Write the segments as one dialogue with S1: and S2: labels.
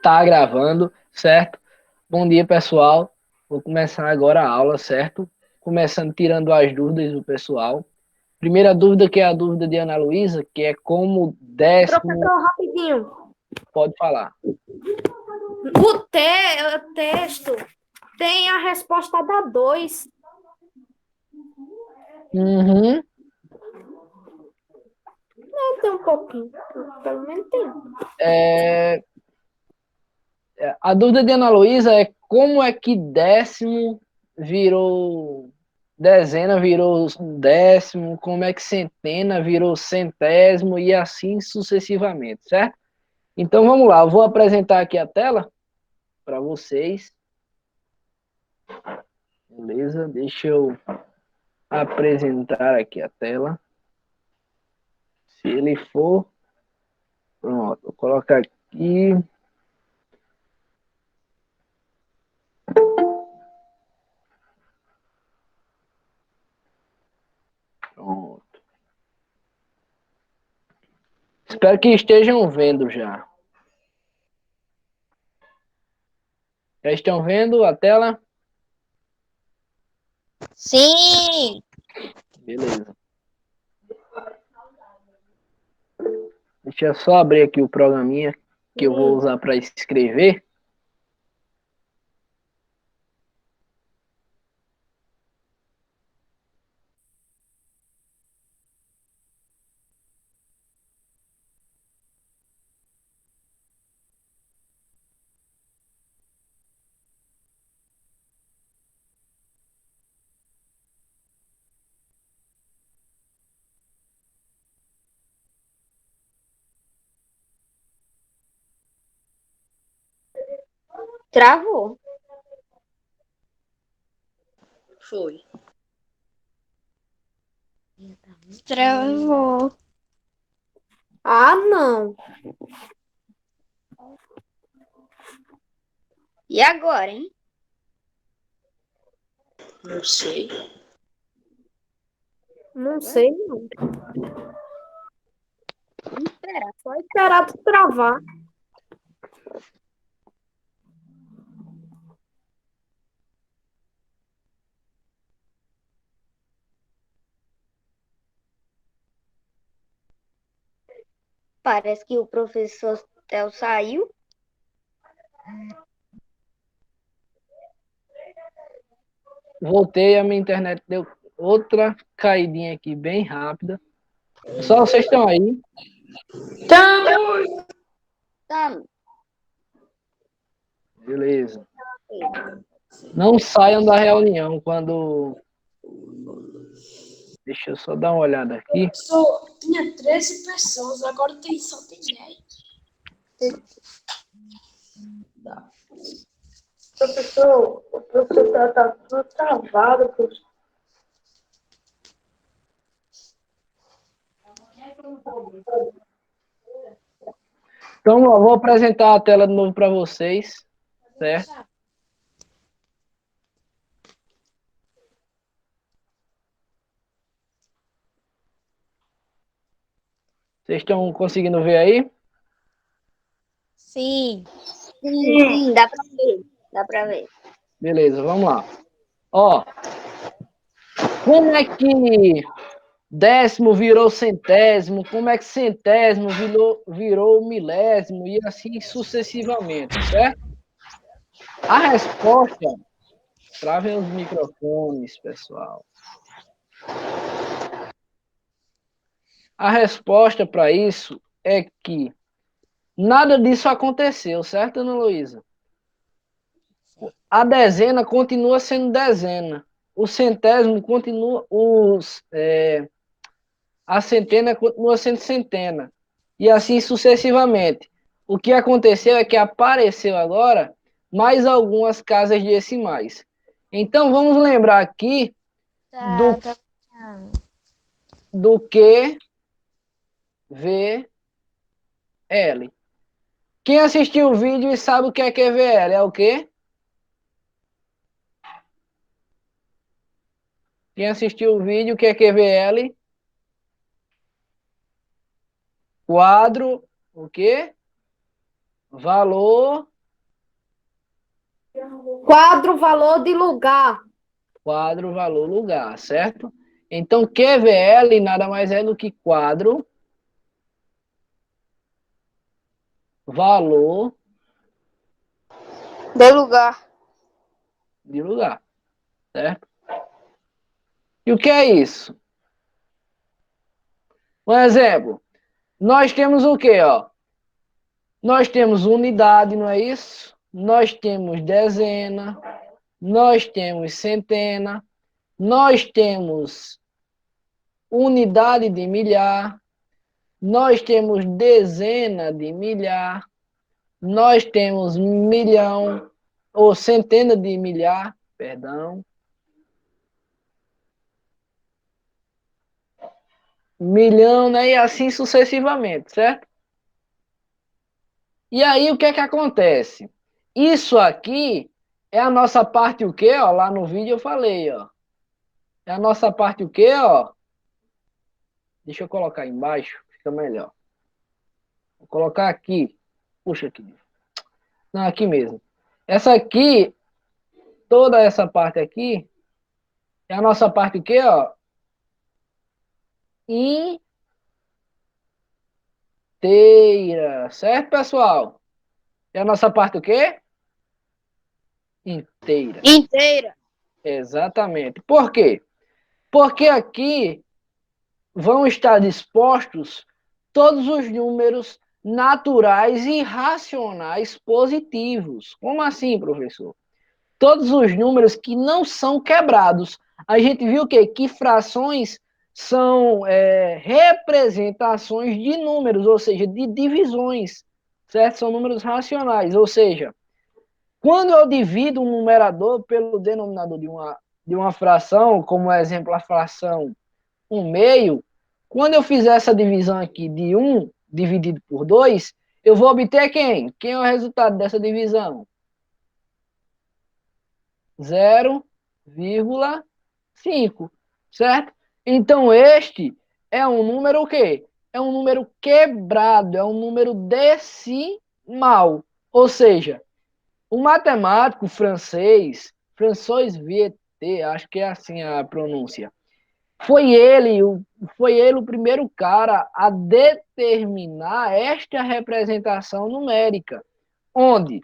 S1: Tá gravando, certo? Bom dia, pessoal. Vou começar agora a aula, certo? Começando tirando as dúvidas do pessoal. Primeira dúvida que é a dúvida de Ana Luísa, que é como décimo
S2: Professor, rapidinho.
S1: pode falar.
S2: O texto tem a resposta da 2.
S1: Uhum.
S2: Tem um pouquinho. Pelo menos tem.
S1: É, a dúvida de Ana Luísa é como é que décimo virou dezena, virou décimo, como é que centena virou centésimo e assim sucessivamente, certo? Então vamos lá, eu vou apresentar aqui a tela para vocês. Beleza? Deixa eu apresentar aqui a tela. Se ele for, pronto, vou colocar aqui. Pronto. Espero que estejam vendo já. Já estão vendo a tela?
S3: Sim!
S1: Beleza. Deixa eu só abrir aqui o programinha que eu vou usar para escrever.
S3: Travou. Foi. Travou.
S2: Ah, não.
S3: E agora, hein? Não sei.
S2: Não sei, não.
S3: Vamos esperar.
S2: Só esperar tu travar.
S3: Parece que o professor Theo saiu.
S1: Voltei, a minha internet deu outra caidinha aqui bem rápida. Só vocês estão aí.
S3: Estamos. Estamos.
S1: Beleza. Não saiam da reunião quando. Deixa eu só dar uma olhada aqui.
S4: Só tinha 13 pessoas, agora só tem 10.
S2: Professor, o professor tá tudo travado, professor.
S1: Então, eu vou apresentar a tela de novo para vocês, certo? Vocês estão conseguindo ver aí?
S3: Sim. Sim, dá pra ver. Dá pra ver.
S1: Beleza, vamos lá. Ó, como é que décimo virou centésimo? Como é que centésimo virou milésimo? E assim sucessivamente, certo? A resposta. Travem os microfones, pessoal. A resposta para isso é que nada disso aconteceu, certo, Ana Luísa? A dezena continua sendo dezena. O centésimo continua. A centena continua sendo centena. E assim sucessivamente. O que aconteceu é que apareceu agora mais algumas casas decimais. Então vamos lembrar aqui do,
S3: Tá.
S1: do que VL. Quem assistiu o vídeo e sabe o que é QVL, é o quê? Quem assistiu o vídeo, o que é QVL? Quadro, o quê? Valor,
S2: Quadro, valor de lugar.
S1: quadro, valor, lugar, certo? Então, QVL nada mais é do que quadro, valor
S3: De lugar.
S1: de lugar, certo? E o que é isso? Um exemplo, nós temos o quê, ó? Nós temos unidade, não é isso? Nós temos dezena, nós temos centena, nós temos unidade de milhar, nós temos dezena de milhar, nós temos milhão, ou centena de milhar, perdão, milhão, né? E assim sucessivamente, certo? E aí o que é que acontece? Isso aqui é a nossa parte o quê? Ó, lá no vídeo eu falei, ó. É a nossa parte o quê, ó? Deixa eu colocar embaixo, fica melhor. Vou colocar aqui. Puxa aqui. Não, aqui mesmo. Essa aqui, toda essa parte aqui, é a nossa parte o quê, ó? Inteira. Certo, pessoal? É a nossa parte o quê? Inteira.
S3: Inteira.
S1: Exatamente. Por quê? Porque aqui vão estar dispostos todos os números naturais e racionais positivos. Como assim, professor? Todos os números que não são quebrados. A gente viu o quê? Que frações são representações de números, ou seja, de divisões, certo? São números racionais, ou seja, quando eu divido um numerador pelo denominador de uma fração, como exemplo a fração 1/2, quando eu fizer essa divisão aqui de 1 dividido por 2, eu vou obter quem? Quem é o resultado dessa divisão? 0,5, certo? Então, este é um número o quê? É um número quebrado, é um número decimal. Ou seja, o matemático francês, François Vieté, acho que é assim a pronúncia, foi ele, foi ele o primeiro cara a determinar esta representação numérica, onde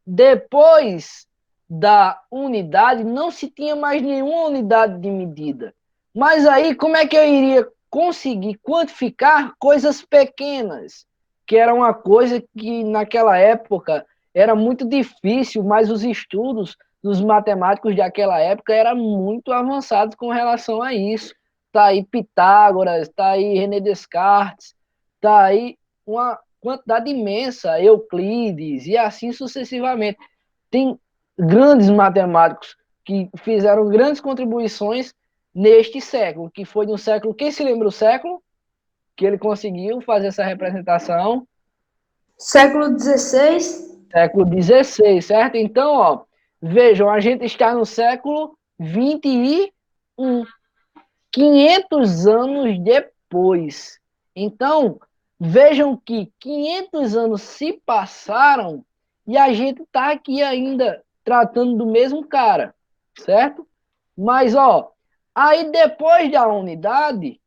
S1: depois da unidade não se tinha mais nenhuma unidade de medida. Mas aí como é que eu iria conseguir quantificar coisas pequenas, que era uma coisa que naquela época era muito difícil, mas os estudos dos matemáticos daquela época eram muito avançados com relação a isso. Está aí Pitágoras, está aí René Descartes, está aí uma quantidade imensa, Euclides, e assim sucessivamente. Tem grandes matemáticos que fizeram grandes contribuições neste século, que foi no século... Quem se lembra o século que ele conseguiu fazer essa representação?
S4: Século XVI.
S1: Século XVI, certo? Então, ó, vejam, a gente está no século XXI, 500 anos depois. Então, vejam que 500 anos se passaram e a gente está aqui ainda tratando do mesmo cara, certo? Mas, ó, aí depois da unidade,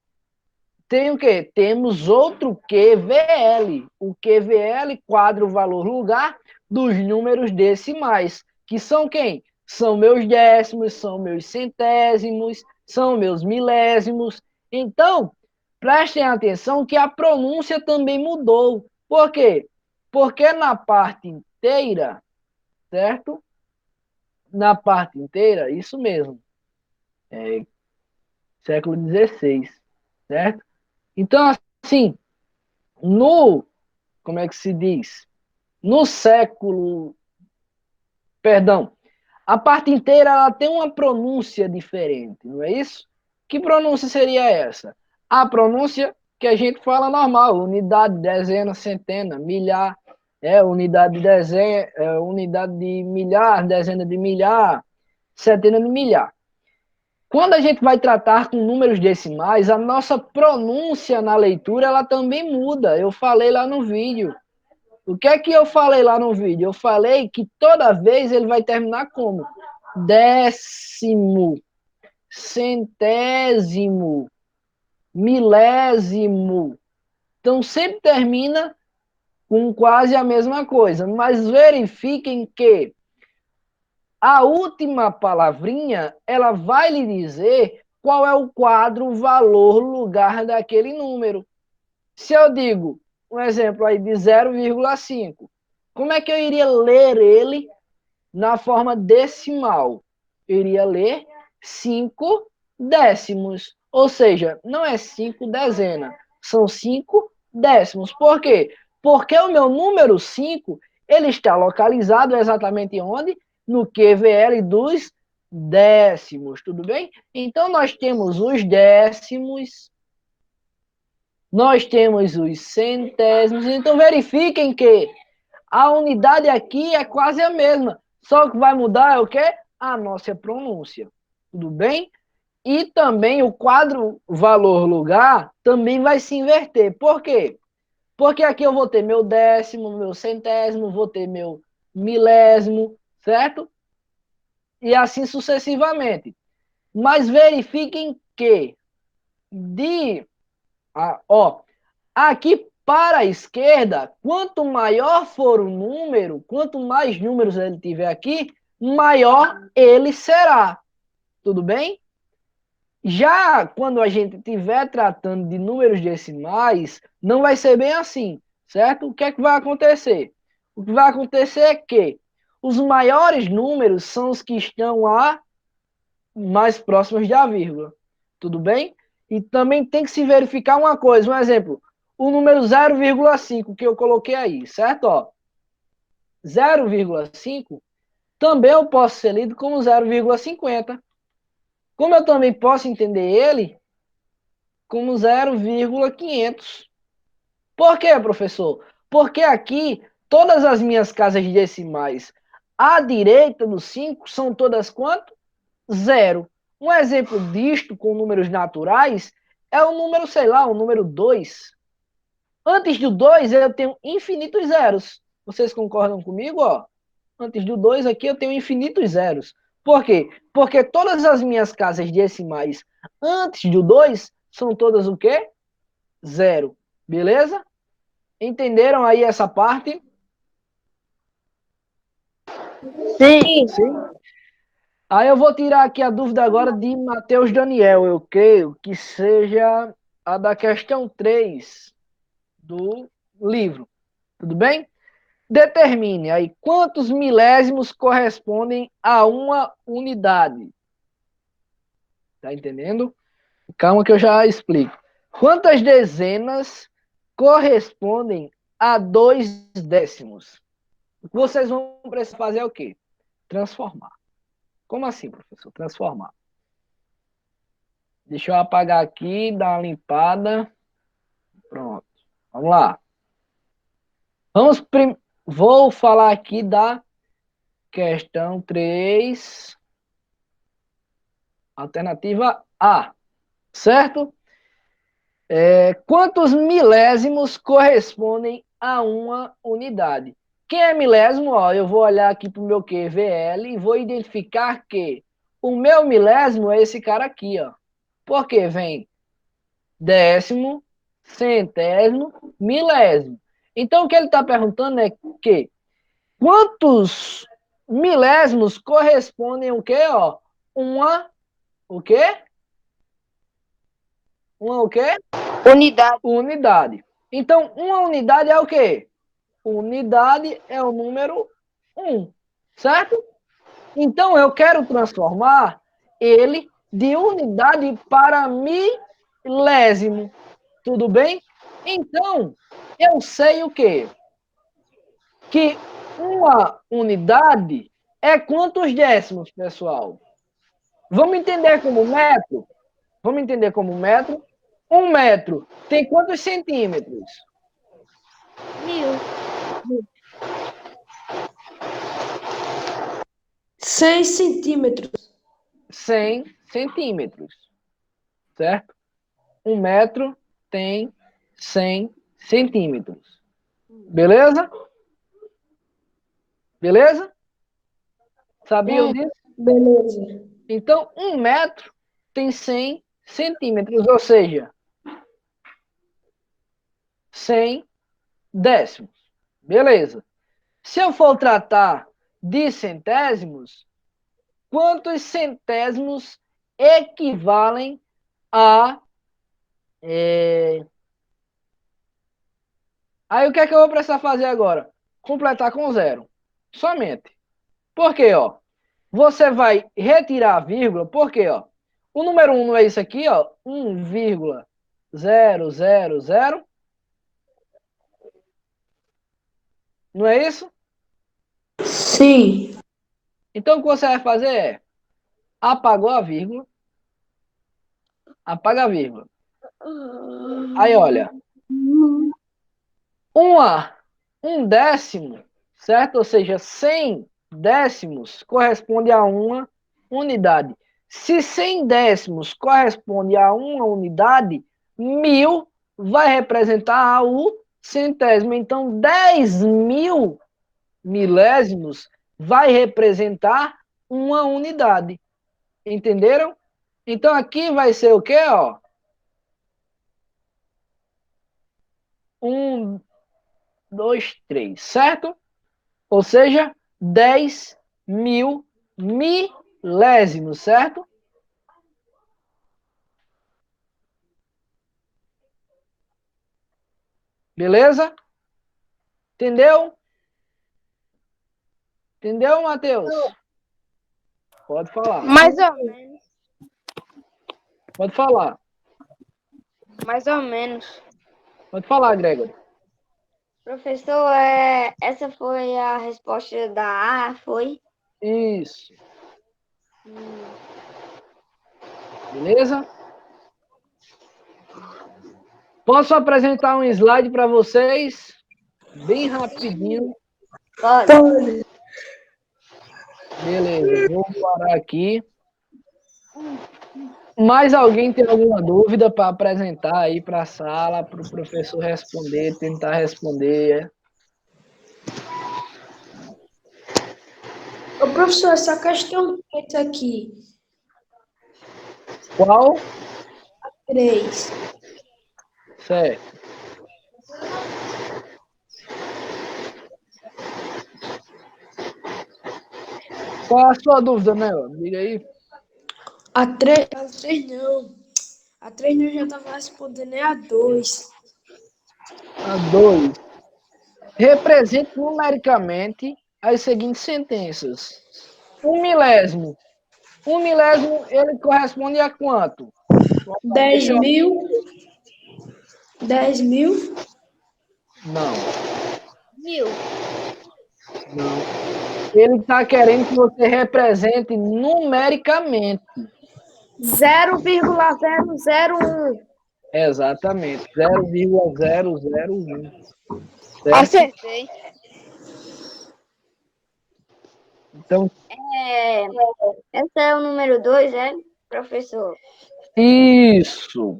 S1: tem o quê? Temos outro QVL. O QVL, quadro, valor, lugar, dos números decimais, que são quem? São meus décimos, são meus centésimos, são meus milésimos. Então, prestem atenção que a pronúncia também mudou. Por quê? Porque na parte inteira, certo? Na parte inteira, isso mesmo, século XVI, certo? Então, assim, no, como é que se diz? No século, perdão, a parte inteira ela tem uma pronúncia diferente, não é isso? Que pronúncia seria essa? A pronúncia que a gente fala normal, unidade, dezena, centena, milhar, unidade de dezena, unidade de milhar, dezena de milhar, centena de milhar. Quando a gente vai tratar com números decimais, a nossa pronúncia na leitura ela também muda. Eu falei lá no vídeo. O que é que eu falei lá no vídeo? Eu falei que toda vez ele vai terminar como? Décimo, centésimo, milésimo. Então sempre termina com quase a mesma coisa. Mas verifiquem que a última palavrinha, ela vai lhe dizer qual é o quadro, valor, lugar daquele número. Se eu digo, um exemplo aí de 0,5, como é que eu iria ler ele na forma decimal? Eu iria ler 5 décimos. Ou seja, não é 5 dezenas, são 5 décimos. Por quê? Porque o meu número 5, ele está localizado exatamente onde? No QVL dos décimos, tudo bem? Então, nós temos os décimos, nós temos os centésimos. Então, verifiquem que a unidade aqui é quase a mesma. Só que vai mudar é o quê? A nossa pronúncia. Tudo bem? E também o quadro valor-lugar também vai se inverter. Por quê? Porque aqui eu vou ter meu décimo, meu centésimo, vou ter meu milésimo, certo? E assim sucessivamente. Mas verifiquem que aqui para a esquerda, quanto maior for o número, quanto mais números ele tiver aqui, maior ele será. Tudo bem? Já quando a gente estiver tratando de números decimais, não vai ser bem assim, certo? O que é que vai acontecer? O que vai acontecer é que os maiores números são os que estão mais próximos da vírgula. Tudo bem? E também tem que se verificar uma coisa. Um exemplo, o número 0,5 que eu coloquei aí, certo? Ó, 0,5 também eu posso ser lido como 0,50. Como eu também posso entender ele como 0,500. Por quê, professor? Porque aqui todas as minhas casas decimais à direita do 5 são todas quanto? Zero. Um exemplo disto com números naturais é o número, sei lá, o número 2. Antes do 2 eu tenho infinitos zeros. Vocês concordam comigo? Ó? Antes do 2 aqui eu tenho infinitos zeros. Por quê? Porque todas as minhas casas decimais antes do 2 são todas o quê? Zero. Beleza? Entenderam aí essa parte?
S3: Sim.
S1: Sim. Aí eu vou tirar aqui a dúvida agora de Mateus Daniel. Eu creio que seja a da questão 3 do livro. Tudo bem? Determine aí quantos milésimos correspondem a uma unidade. Tá entendendo? Calma que eu já explico. Quantas dezenas correspondem a 2 décimos? O que vocês vão precisar fazer é o quê? Transformar. Como assim, professor? Transformar. Deixa eu apagar aqui, dar uma limpada. Pronto. Vamos lá. Vou falar aqui da questão 3, alternativa A. Certo? Quantos milésimos correspondem a uma unidade? Quem é milésimo? Ó, eu vou olhar aqui para o meu QVL e vou identificar que o meu milésimo é esse cara aqui, ó. Porque vem décimo, centésimo, milésimo. Então, o que ele está perguntando é que quantos milésimos correspondem o quê? Ó, o quê? Uma o quê?
S3: Unidade.
S1: Unidade. Então, uma unidade é o quê? Unidade é o número 1, certo? Então, eu quero transformar ele de unidade para milésimo. Tudo bem? Então, eu sei o quê? Que uma unidade é quantos décimos, pessoal? Vamos entender como metro? Vamos entender como metro? 1 metro tem quantos centímetros?
S3: 1000.
S4: 100 centímetros.
S1: 100 centímetros, certo? 1 metro tem 100 centímetros. Beleza? Beleza? Sabiam disso?
S4: Beleza.
S1: Então, 1 metro tem 100 centímetros, ou seja, 100 décimos. Beleza. Se eu for tratar de centésimos, quantos centésimos equivalem a... Aí o que é que eu vou precisar fazer agora? Completar com zero. Somente. Por quê, ó? Você vai retirar a vírgula, por quê, ó? O número 1 não é isso aqui, ó? 1,000. Não é isso?
S4: Sim.
S1: Então o que você vai fazer é, apagou a vírgula, apaga a vírgula. Aí, olha, um décimo, certo? Ou seja, 100 décimos corresponde a uma unidade. Se 100 décimos corresponde a uma unidade, 1000 vai representar o centésimo. Então, 10.000 milésimos vai representar uma unidade. Entenderam? Então, aqui vai ser o quê, ó? 1, 2, 3, certo? Ou seja, 10.000 milésimos, certo? Beleza? Entendeu? Entendeu, Matheus? Pode falar.
S3: Mais ou menos.
S1: Pode falar.
S3: Mais ou menos.
S1: Pode falar, Gregory.
S3: Professor, essa foi a resposta da A, foi?
S1: Isso. Beleza? Posso apresentar um slide para vocês? Bem rapidinho.
S3: Pode.
S1: Beleza, vou parar aqui. Mais alguém tem alguma dúvida para apresentar aí para a sala, para o professor responder, tentar responder?
S4: Ô, professor, essa questão 3 aqui.
S1: Qual?
S4: 3.
S1: Certo. Qual a sua dúvida, né? Diga aí.
S4: A 3 não. A 3 eu já estava respondendo, é a 2.
S1: A 2. Represente numericamente as seguintes sentenças. 1 milésimo. 1 milésimo, ele corresponde a quanto?
S4: 10.000. 10.000.
S1: Não,
S3: 1000.
S1: não. Ele está querendo que você represente numericamente.
S2: 0,001.
S1: Exatamente. 0,001. Certo?
S3: Acertei.
S1: Então,
S3: Esse é o número 2, professor?
S1: isso.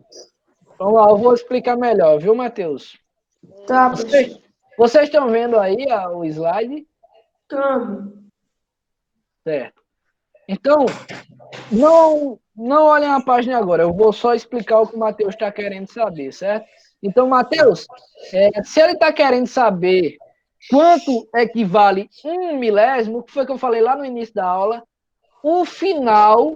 S1: Vamos lá, eu vou explicar melhor, viu, Matheus?
S4: Tá, professor.
S1: Vocês estão vendo aí o slide?
S4: Tamo.
S1: Certo. Então, não olhem a página agora, eu vou só explicar o que o Matheus está querendo saber, certo? Então, Matheus, se ele está querendo saber quanto equivale 1 milésimo, o que foi que eu falei lá no início da aula, o final,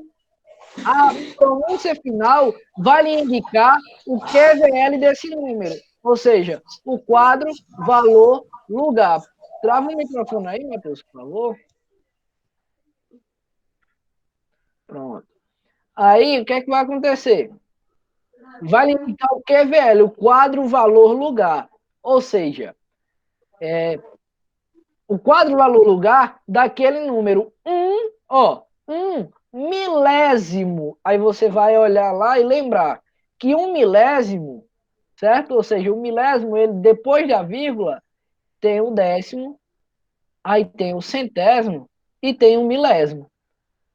S1: a pronúncia final vai lhe indicar o QVL desse número, ou seja, o quadro, valor, lugar. Trava o microfone aí, Matheus, por favor. Pronto. Aí, o que é que vai acontecer? Vai lhe indicar o QVL, o quadro, valor, lugar. Ou seja, o quadro, valor, lugar daquele número 1 milésimo. Aí você vai olhar lá e lembrar que 1 milésimo, certo? Ou seja, 1 milésimo, ele depois da vírgula, tem o décimo, aí tem o centésimo e tem o milésimo.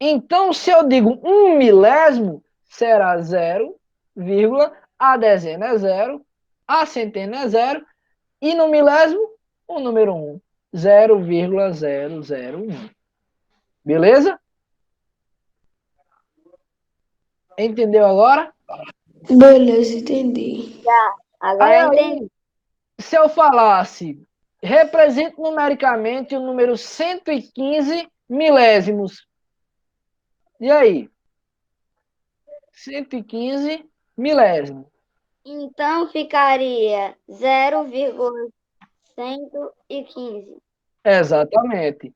S1: Então, se eu digo 1 milésimo, será 0, a dezena é 0, a centena é 0, e no milésimo, o número 1, 0,001. Beleza? Entendeu agora?
S4: Beleza, entendi.
S3: Agora eu entendi.
S1: Aí, se eu falasse, represente numericamente o número 115 milésimos. E aí? 115 milésimos.
S3: Então ficaria 0,115.
S1: Exatamente.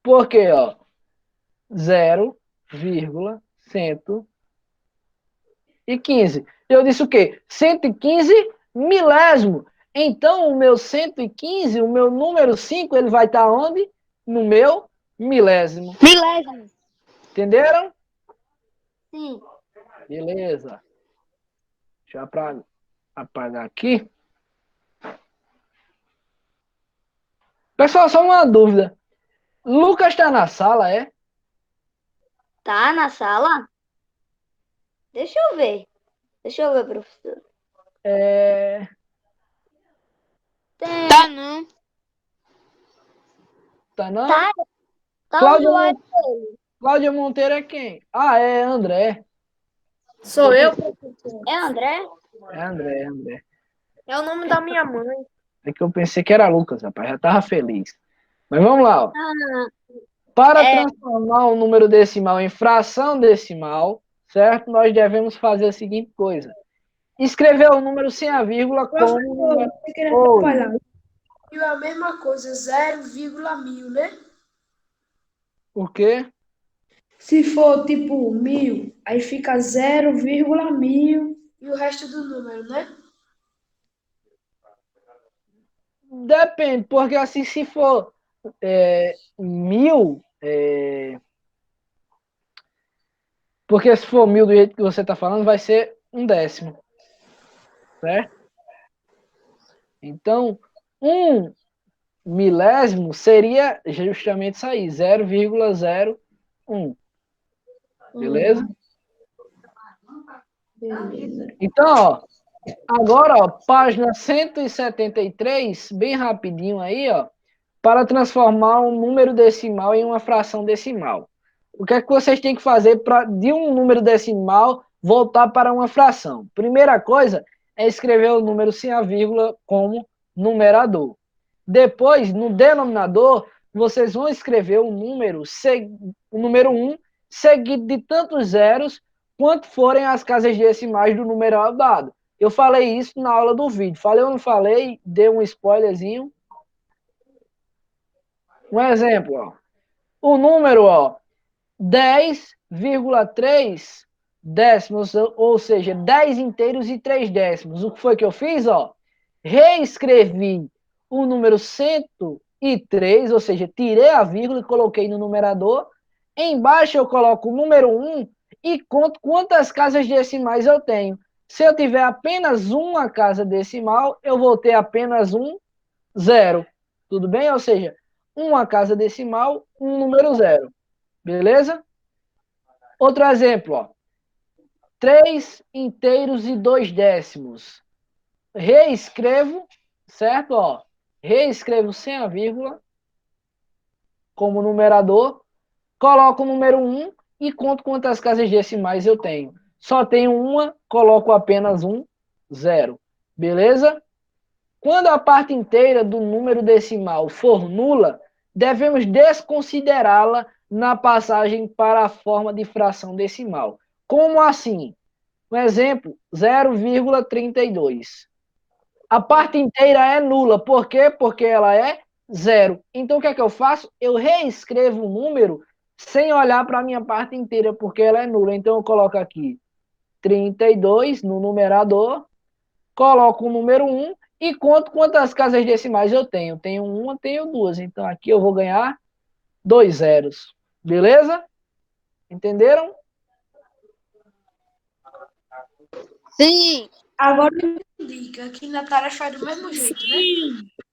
S1: Porque, ó, 0,115. Eu disse o quê? 115 milésimo. Então, o meu 115, o meu número 5, ele vai estar onde? No meu milésimo.
S3: Milésimo.
S1: Entenderam?
S3: Sim.
S1: Beleza. Deixa eu apagar aqui. Pessoal, só uma dúvida. Lucas está na sala, é?
S3: Tá na sala? Deixa eu ver. Deixa eu ver, professor.
S1: É...
S3: Tem.
S2: Tá não.
S1: Tá não?
S3: Tá, tá o
S1: Cláudia,
S3: usuário dele.
S1: Cláudia Monteiro é quem? Ah, é André.
S2: Sou eu, professor.
S3: É André?
S1: É André, é André.
S2: É o nome da minha mãe.
S1: É que eu pensei que era Lucas, rapaz. Já tava feliz. Mas vamos lá, ó.
S3: Ah,
S1: Para
S3: É.
S1: transformar um número decimal em fração decimal, certo? Nós devemos fazer a seguinte coisa. Escrever o número sem a vírgula como...
S4: Professor, você quer
S1: Oi.
S4: atrapalhar? Mil é a mesma coisa, 0,1000, né?
S1: O quê?
S4: Se for tipo 1000, aí fica 0,1000 e o resto do número, né?
S1: Depende, porque assim, se for 1000, porque se for 1000 do jeito que você está falando, vai ser um décimo, certo? Então, um milésimo seria justamente isso aí, 0,01. Beleza?
S4: Beleza.
S1: Então, ó, agora, ó, página 173, bem rapidinho aí, ó, para transformar um número decimal em uma fração decimal. O que é que vocês têm que fazer para de um número decimal voltar para uma fração? Primeira coisa é escrever o número sem a vírgula como numerador. Depois, no denominador, vocês vão escrever o número 1 seguido de tantos zeros quanto forem as casas decimais do numeral dado. Eu falei isso na aula do vídeo. Falei ou não falei? Dei um spoilerzinho. Um exemplo, ó. O número, ó, 10,3 décimos, ou seja, 10 inteiros e 3 décimos. O que foi que eu fiz, ó? Reescrevi o número 103, ou seja, tirei a vírgula e coloquei no numerador. Embaixo eu coloco o número 1 e conto quantas casas decimais eu tenho. Se eu tiver apenas uma casa decimal, eu vou ter apenas um zero. Tudo bem? Ou seja, uma casa decimal, um número zero. Beleza? Outro exemplo, ó. 3 inteiros e 2 décimos. Reescrevo, certo? Ó, reescrevo sem a vírgula como numerador, coloco o número 1 e conto quantas casas decimais eu tenho. Só tenho uma, coloco apenas um, zero. Beleza? Quando a parte inteira do número decimal for nula, devemos desconsiderá-la na passagem para a forma de fração decimal. Como assim? Um exemplo, 0,32. A parte inteira é nula. Por quê? Porque ela é zero. Então, o que é que eu faço? Eu reescrevo o número sem olhar para a minha parte inteira, porque ela é nula. Então, eu coloco aqui 32 no numerador, coloco o número 1 e conto quantas casas decimais eu tenho. Tenho uma, tenho duas. Então, aqui eu vou ganhar 2 zeros. Beleza? Entenderam?
S2: Sim.
S4: Agora eu entendi que aqui na tarefa é do mesmo jeito, né?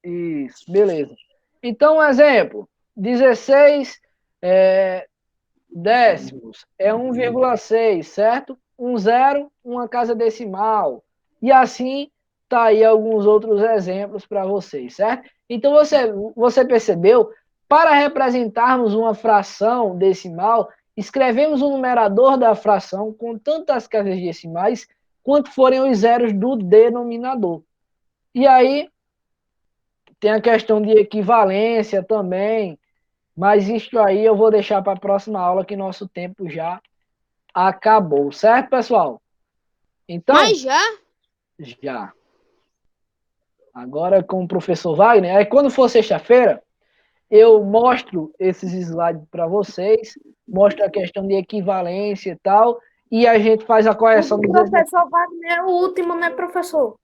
S1: Isso, beleza. Então, um exemplo. 16 décimos é 1,6, certo? Um zero, uma casa decimal. E assim tá aí alguns outros exemplos para vocês, certo? Então você percebeu? Para representarmos uma fração decimal, escrevemos o numerador da fração com tantas casas decimais quanto forem os zeros do denominador. E aí tem a questão de equivalência também, mas isso aí eu vou deixar para a próxima aula, que nosso tempo já acabou, certo, pessoal? Então,
S5: Mas já?
S1: já. Agora com o professor Wagner, aí quando for sexta-feira, eu mostro esses slides para vocês, mostro a questão de equivalência e tal, e a gente faz a correção
S2: O
S1: dos exercícios.
S2: professor Wagner é o último, né, professor?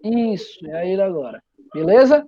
S1: Isso, é ele agora. Beleza?